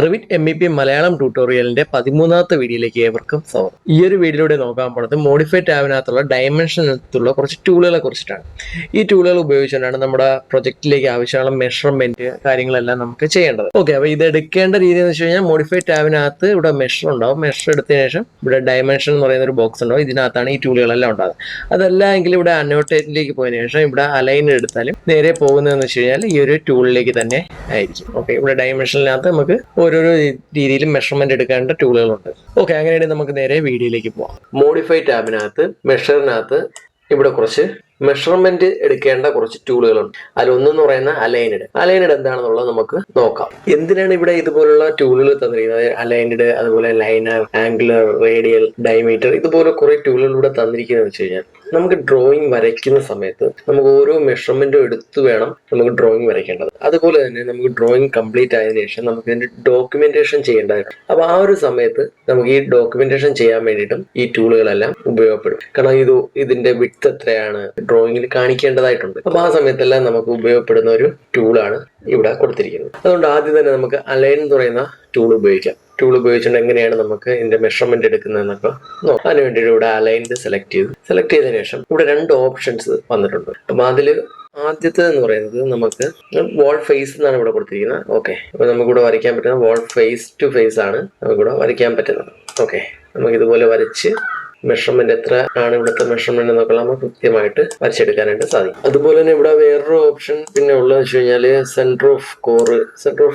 Revit MEP Malayalam ട്യൂട്ടോറിയലിന്റെ 13ാമത്തെ വീഡിയോയിലേക്ക് ഏവർക്കും സ്വാഗതം. ഈ ഒരു വീഡിയോയിലൂടെ നോക്കാൻ പോകുന്നത് മോഡിഫൈ ടാബിനകത്തുള്ള ഡയമെൻഷനകത്തുള്ള കുറച്ച് ടൂളുകളെ കുറിച്ചിട്ടാണ്. ഈ ടൂളുകൾ ഉപയോഗിച്ചുകൊണ്ടാണ് നമ്മുടെ പ്രൊജക്റ്റിലേക്ക് ആവശ്യമുള്ള മെഷർമെന്റ് കാര്യങ്ങളെല്ലാം നമുക്ക് ചെയ്യേണ്ടത്. ഓക്കെ, അപ്പോൾ ഇത് എടുക്കേണ്ട രീതി എന്ന് വെച്ച് കഴിഞ്ഞാൽ മോഡിഫൈ ടാബിനകത്ത് ഇവിടെ മെഷർ ഉണ്ടാവും. മെഷർ എടുത്തതിന് ശേഷം ഇവിടെ ഡയമെൻഷൻ എന്ന് പറയുന്ന ഒരു ബോക്സ് ഉണ്ടാവും. ഇതിനകത്താണ് ഈ ടൂളുകളെല്ലാം ഉണ്ടാകുന്നത്. അതല്ല എങ്കിൽ ഇവിടെ അനോട്ടേറ്റിലേക്ക് പോയതിനു ശേഷം ഇവിടെ അലൈൻ എടുത്താലും നേരെ പോകുന്നതെന്ന് വെച്ച് കഴിഞ്ഞാൽ ഈ ഒരു ടൂളിലേക്ക് തന്നെ ആയിരിക്കും. ഓക്കെ, ഇവിടെ ഡയമെൻഷനിനകത്ത് നമുക്ക് ഓരോരോ രീതിയിലും മെഷർമെന്റ് എടുക്കേണ്ട ടൂളുകളുണ്ട്. ഓക്കെ, അങ്ങനെയാണെങ്കിൽ നമുക്ക് നേരെ വീഡിയോയിലേക്ക് പോവാം. മോഡിഫൈ ടാബിനകത്ത് മെഷറിനകത്ത് ഇവിടെ കുറച്ച് മെഷർമെന്റ് എടുക്കേണ്ട കുറച്ച് ടൂളുകളുണ്ട്. അതിലൊന്നെന്ന് പറയുന്ന അലൈനഡ് എന്താണെന്നുള്ളത് നമുക്ക് നോക്കാം. എന്തിനാണ് ഇവിടെ ഇതുപോലുള്ള ടൂളുകൾ തന്നിരിക്കുന്നത്? അലൈനഡ്, അതുപോലെ ലൈനർ, ആംഗുലർ, റേഡിയൽ, ഡയമീറ്റർ, ഇതുപോലെ കുറെ ടൂളുകൾ ഇവിടെ തന്നിരിക്കുന്നത് വെച്ച് കഴിഞ്ഞാൽ നമുക്ക് ഡ്രോയിങ് വരയ്ക്കുന്ന സമയത്ത് നമുക്ക് ഓരോ മെഷർമെന്റും എടുത്തു വേണം നമുക്ക് ഡ്രോയിങ് വരയ്ക്കേണ്ടത്. അതുപോലെ തന്നെ നമുക്ക് ഡ്രോയിങ് കംപ്ലീറ്റ് ആയതിനു ശേഷം നമുക്ക് ഇതിന്റെ ഡോക്യുമെന്റേഷൻ ചെയ്യേണ്ടതായിട്ടുണ്ട്. അപ്പൊ ആ ഒരു സമയത്ത് നമുക്ക് ഈ ഡോക്യുമെന്റേഷൻ ചെയ്യാൻ വേണ്ടിയിട്ടും ഈ ടൂളുകളെല്ലാം ഉപയോഗപ്പെടും. കാരണം ഇതിന്റെ വിഡ്ത് എത്രയാണ് ഡ്രോയിങ്ങിൽ കാണിക്കേണ്ടതായിട്ടുണ്ട്. അപ്പൊ ആ സമയത്തെല്ലാം നമുക്ക് ഉപയോഗപ്പെടുന്ന ഒരു ടൂളാണ് ഇവിടെ കൊടുത്തിരിക്കുന്നത്. അതുകൊണ്ട് ആദ്യം തന്നെ നമുക്ക് അലൈൻ എന്ന് പറയുന്ന ടൂൾ ഉപയോഗിക്കാം. ടൂൾ ഉപയോഗിച്ചുകൊണ്ട് എങ്ങനെയാണ് നമുക്ക് ഇതിന്റെ മെഷർമെന്റ് എടുക്കുന്നതെന്നൊക്കെ നോക്കാം. അതിന് വേണ്ടിയിട്ട് ഇവിടെ അലൈൻഡ് സെലക്ട് ചെയ്തതിനു ശേഷം ഇവിടെ 2 ഓപ്ഷൻസ് വന്നിട്ടുണ്ട്. അപ്പൊ അതിൽ ആദ്യത്തെ എന്ന് പറയുന്നത് നമുക്ക് വാൾ ഫേസ് എന്നാണ് ഇവിടെ കൊടുത്തിരിക്കുന്നത്. ഓക്കെ, അപ്പൊ നമുക്കിവിടെ വരയ്ക്കാൻ പറ്റുന്ന വാൾ ഫേസ് ടു ഫേസ് ആണ് നമുക്കിവിടെ വരയ്ക്കാൻ പറ്റുന്നത്. ഓക്കെ, നമുക്ക് ഇതുപോലെ വരച്ച് മെഷർമെന്റ് എത്ര ആണ് ഇവിടുത്തെ മെഷർമെന്റ് എന്നൊക്കെ നമുക്ക് കൃത്യമായിട്ട് വരച്ചെടുക്കാനായിട്ട് സാധിക്കും. അതുപോലെ തന്നെ ഇവിടെ വേറൊരു ഓപ്ഷൻ പിന്നെ ഉള്ളതെന്ന് വെച്ച് കഴിഞ്ഞാല് സെന്റർ ഓഫ്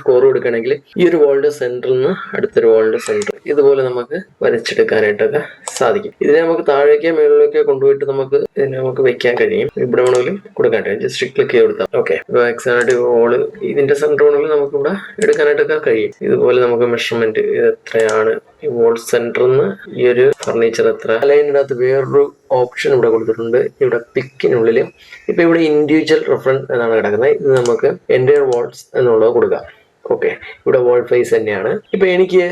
കോർ എടുക്കണമെങ്കിൽ ഈ ഒരു വാളിന്റെ സെന്ററിൽ നിന്ന് അടുത്തൊരു വാളിന്റെ സെന്റർ ഇതുപോലെ നമുക്ക് വരച്ചെടുക്കാനായിട്ടൊക്കെ സാധിക്കും. ഇതിനെ നമുക്ക് താഴേക്കോ മുകളിലേക്കോ കൊണ്ടുപോയിട്ട് നമുക്ക് വെക്കാൻ കഴിയും. ഇവിടെ വേണമെങ്കിലും കൊടുക്കാൻ കഴിയും. ജസ്റ്റ് ക്ലിക്ക് ചെയ്ത് കൊടുത്താൽ ഓക്കെ. ഇപ്പൊ എക്സാക്ട് വാള് ഇതിന്റെ സെന്റർ വേണമെങ്കിൽ നമുക്ക് ഇവിടെ എടുക്കാനായിട്ടൊക്കെ കഴിയും. ഇതുപോലെ നമുക്ക് മെഷർമെന്റ് ഇത് എത്രയാണ് ഈ വാൾ സെന്ററിൽ നിന്ന് ഈ ഒരു ഫർണിച്ചർ എത്ര. അലൈനകത്ത് വേറൊരു ഓപ്ഷൻ ഇവിടെ കൊടുത്തിട്ടുണ്ട്. ഇവിടെ പിക്കിനുള്ളിൽ ഇപ്പൊ ഇവിടെ ഇൻഡിവിജ്വൽ റെഫറൻസ് എന്നാണ് കിടക്കുന്നത്. ഇത് നമുക്ക് എൻ്റയർ വാൾസ് എന്നുള്ളത് കൊടുക്കാം. ഓക്കെ, ഇവിടെ വാൾ ഫേസ് തന്നെയാണ്. ഇപ്പൊ എനിക്ക്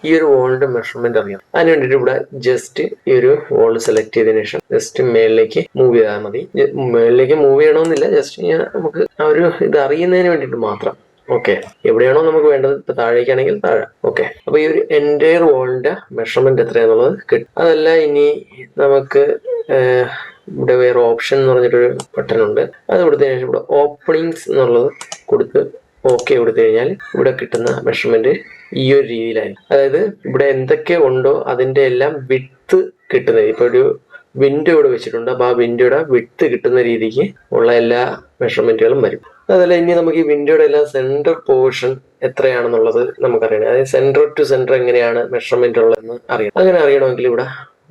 ഈ ഒരു വാളിന്റെ മെഷർമെന്റ് അറിയാം. അതിന് വേണ്ടിയിട്ട് ഇവിടെ ജസ്റ്റ് ഈ ഒരു വാൾ സെലക്ട് ചെയ്തതിനു ശേഷം ജസ്റ്റ് മേളിലേക്ക് മൂവ് ചെയ്താൽ മതി. മേളിലേക്ക് മൂവ് ചെയ്യണമെന്നില്ല, ജസ്റ്റ് നമുക്ക് ആ ഒരു ഇത് അറിയുന്നതിന് വേണ്ടിയിട്ട് മാത്രം. ഓക്കെ, എവിടെയാണോ നമുക്ക് വേണ്ടത്, ഇപ്പൊ താഴേക്കാണെങ്കിൽ താഴെ. ഓക്കെ, അപ്പൊ ഈ ഒരു എൻ്റയർ വാളിന്റെ മെഷർമെന്റ് എത്രയാന്നുള്ളത് കിട്ടും. അതല്ല ഇനി നമുക്ക് ഇവിടെ വേറെ ഓപ്ഷൻ എന്ന് പറഞ്ഞിട്ടൊരു ബട്ടൺ ഉണ്ട്. അത് കൊടുത്തതിന് ശേഷം ഇവിടെ ഓപ്പണിങ്സ് എന്നുള്ളത് കൊടുത്ത് ഓക്കെ കൊടുത്തു കഴിഞ്ഞാൽ ഇവിടെ കിട്ടുന്ന മെഷർമെന്റ് ഈ ഒരു രീതിയിലായിരിക്കും. അതായത് ഇവിടെ എന്തൊക്കെ ഉണ്ടോ അതിന്റെ എല്ലാം വിഡ്ത് കിട്ടുന്നത്. ഇപ്പൊ ഒരു വിൻഡോ ഇവിടെ വെച്ചിട്ടുണ്ട്. അപ്പൊ ആ വിൻഡോയുടെ വിഡ്ത് കിട്ടുന്ന രീതിക്ക് ഉള്ള എല്ലാ മെഷർമെന്റുകളും വരും. അതല്ല ഇനി നമുക്ക് ഈ വിൻഡോയുടെ എല്ലാം സെന്റർ പോർഷൻ എത്രയാണെന്നുള്ളത് നമുക്കറിയണം. അതായത് സെന്റർ ടു സെന്റർ എങ്ങനെയാണ് മെഷർമെന്റ് ഉള്ളതെന്ന് അറിയണം. അങ്ങനെ അറിയണമെങ്കിൽ ഇവിടെ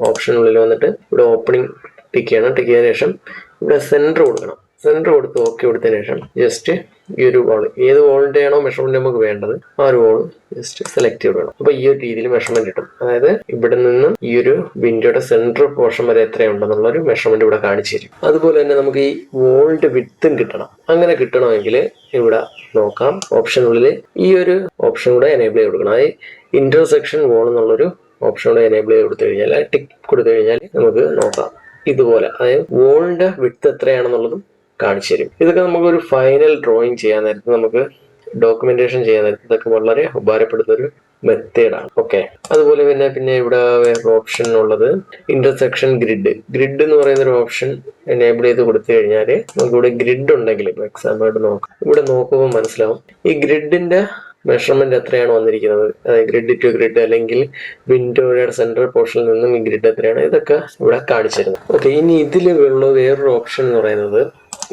ഓപ്ഷനുള്ളിൽ വന്നിട്ട് ഇവിടെ ഓപ്പണിംഗ് ടിക്ക് ചെയ്യണം. ടിക്ക് ചെയ്തതിനു ശേഷം ഇവിടെ സെന്റർ കൊടുക്കണം. സെന്റർ കൊടുത്ത് ഓക്കെ കൊടുത്തതിനു ശേഷം ജസ്റ്റ് ഈ ഒരു വാൾ ഏത് വാളിന്റെ ആണോ മെഷർമെന്റ് നമുക്ക് വേണ്ടത് ആ ഒരു വാൾ ജസ്റ്റ് സെലക്ട് ചെയ്ത് വേണം. അപ്പൊ ഈ ഒരു രീതിയിൽ മെഷർമെന്റ് കിട്ടും. അതായത് ഇവിടെ നിന്നും ഈ ഒരു വിൻഡോയുടെ സെന്റർ പോർഷൻ വരെ എത്രയുണ്ടെന്നുള്ള ഒരു മെഷർമെന്റ് ഇവിടെ കാണിച്ചു തരും. അതുപോലെ തന്നെ നമുക്ക് ഈ വാളിന്റെ വിഡ്ത്തും കിട്ടണം. അങ്ങനെ കിട്ടണമെങ്കിൽ ഇവിടെ നോക്കാം, ഓപ്ഷനുള്ളിൽ ഈ ഒരു ഓപ്ഷൻ കൂടെ എനേബിൾ ചെയ്ത് കൊടുക്കണം. അതായത് ഇന്റർസെക്ഷൻ വാൾ എന്നുള്ളൊരു ഓപ്ഷൻ കൂടെ എനേബിൾ ചെയ്ത് കൊടുത്തു കഴിഞ്ഞാൽ ടിക്ക് കൊടുത്തു കഴിഞ്ഞാൽ നമുക്ക് നോക്കാം ഇതുപോലെ. അതായത് വാളിന്റെ വിഡ്ത്ത് എത്രയാണെന്നുള്ളതും കാണിച്ചു തരും. ഇതൊക്കെ നമുക്കൊരു ഫൈനൽ ഡ്രോയിങ് ചെയ്യാൻ നേരത്ത്, നമുക്ക് ഡോക്യുമെന്റേഷൻ ചെയ്യാൻ നേരത്ത് ഇതൊക്കെ വളരെ ഉപകാരപ്പെടുന്ന ഒരു മെത്തേഡാണ്. ഓക്കെ, അതുപോലെ പിന്നെ ഇവിടെ വേറെ ഓപ്ഷൻ ഉള്ളത് ഇന്റർസെക്ഷൻ ഗ്രിഡ് എന്ന് പറയുന്ന ഒരു ഓപ്ഷൻ എനേബിൾ ചെയ്ത് കൊടുത്തു കഴിഞ്ഞാൽ നമുക്ക് ഇവിടെ ഗ്രിഡ് ഉണ്ടെങ്കിൽ ഇപ്പൊ എക്സാമ്പിൾ ആയിട്ട് നോക്കാം. ഇവിടെ നോക്കുമ്പോൾ മനസ്സിലാവും ഈ ഗ്രിഡിന്റെ മെഷർമെന്റ് എത്രയാണ് വന്നിരിക്കുന്നത്. അതായത് ഗ്രിഡ് ടു ഗ്രിഡ് അല്ലെങ്കിൽ വിൻഡോയുടെ സെൻട്രൽ പോർഷനിൽ നിന്നും ഈ ഗ്രിഡ് എത്രയാണ്, ഇതൊക്കെ ഇവിടെ കാണിച്ചിരുന്നു. ഓക്കെ, ഇനി ഇതിലുള്ള വേറൊരു ഓപ്ഷൻ എന്ന് പറയുന്നത്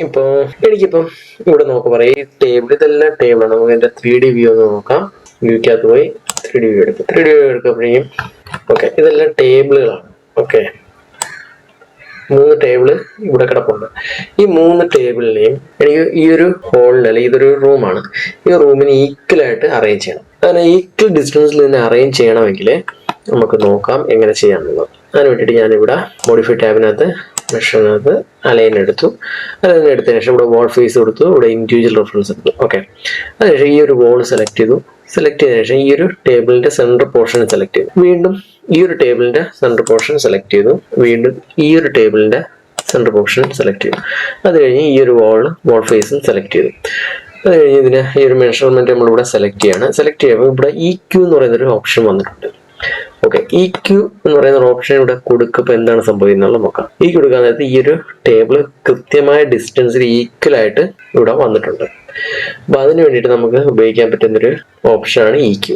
ഇപ്പൊ എനിക്കിപ്പം ഇവിടെ നോക്കാം ഈ ടേബിൾ, ഇതെല്ലാം ടേബിളാണ്. നമുക്ക് ഇതിന്റെ 3D വ്യൂ ഒന്ന് നോക്കാം. വ്യൂക്കകത്ത് പോയി 3D വ്യൂ എടുക്കും. 3D വ്യൂ എടുക്കുമ്പോഴേക്കും ഓക്കെ, ഇതെല്ലാം ടേബിളുകളാണ്. ഓക്കെ, 3 ടേബിള് ഇവിടെ കിടപ്പുണ്ട്. ഈ 3 ടേബിളിനെയും എനിക്ക് ഈ ഒരു ഹോളിന് അല്ലെങ്കിൽ ഇതൊരു റൂമാണ്, ഈ റൂമിന് ഈക്വലായിട്ട് അറേഞ്ച് ചെയ്യണം. അങ്ങനെ ഈക്വൽ ഡിസ്റ്റൻസിൽ തന്നെ അറേഞ്ച് ചെയ്യണമെങ്കിൽ നമുക്ക് നോക്കാം എങ്ങനെ ചെയ്യാമെന്നുള്ളത്. അതിന് വേണ്ടിയിട്ട് ഞാനിവിടെ മോഡിഫൈ ടാബിനകത്ത് മെഷറിനകത്ത് അലൈൻ എടുത്തു. അലൈൻ എടുത്തതിന് ശേഷം ഇവിടെ വാൾ ഫേസ് കൊടുത്തു. ഇവിടെ ഇൻഡിവിജ്വൽ റെഫറൻസ് എടുത്തു. ഓക്കെ, അതിനുശേഷം ഈ ഒരു വാൾ സെലക്ട് ചെയ്തു. സെലക്ട് ചെയ്തതിനു ശേഷം ഈ ഒരു ടേബിളിന്റെ സെന്റർ പോർഷൻ സെലക്ട് ചെയ്തു. വീണ്ടും ഈ ഒരു ടേബിളിന്റെ സെന്റർ പോർഷൻ സെലക്ട് ചെയ്തു. വീണ്ടും ഈ ഒരു ടേബിളിന്റെ സെന്റർ പോർഷൻ സെലക്ട് ചെയ്തു. അത് കഴിഞ്ഞ് ഈ ഒരു വാൾ ഫേസും സെലക്ട് ചെയ്തു. അത് കഴിഞ്ഞ് ഇതിന് ഈ ഒരു മെഷർമെന്റ് നമ്മളിവിടെ സെലക്ട് ചെയ്യാണ്. സെലക്ട് ചെയ്യുമ്പോൾ ഇവിടെ EQ എന്ന് പറയുന്നൊരു ഓപ്ഷൻ വന്നിട്ടുണ്ട്. ഓക്കെ, EQ എന്ന് പറയുന്ന ഒരു ഓപ്ഷൻ ഇവിടെ കൊടുക്കുമ്പോൾ എന്താണ് സംഭവിക്കുന്നത് നോക്കാം. EQ കൊടുക്കാൻ നേരത്ത് ഈ ഒരു ടേബിൾ കൃത്യമായ ഡിസ്റ്റൻസിൽ ഈക്വൽ ആയിട്ട് ഇവിടെ വന്നിട്ടുണ്ട്. അപ്പൊ അതിന് വേണ്ടിയിട്ട് നമുക്ക് ഉപയോഗിക്കാൻ പറ്റുന്നൊരു ഓപ്ഷനാണ് EQ.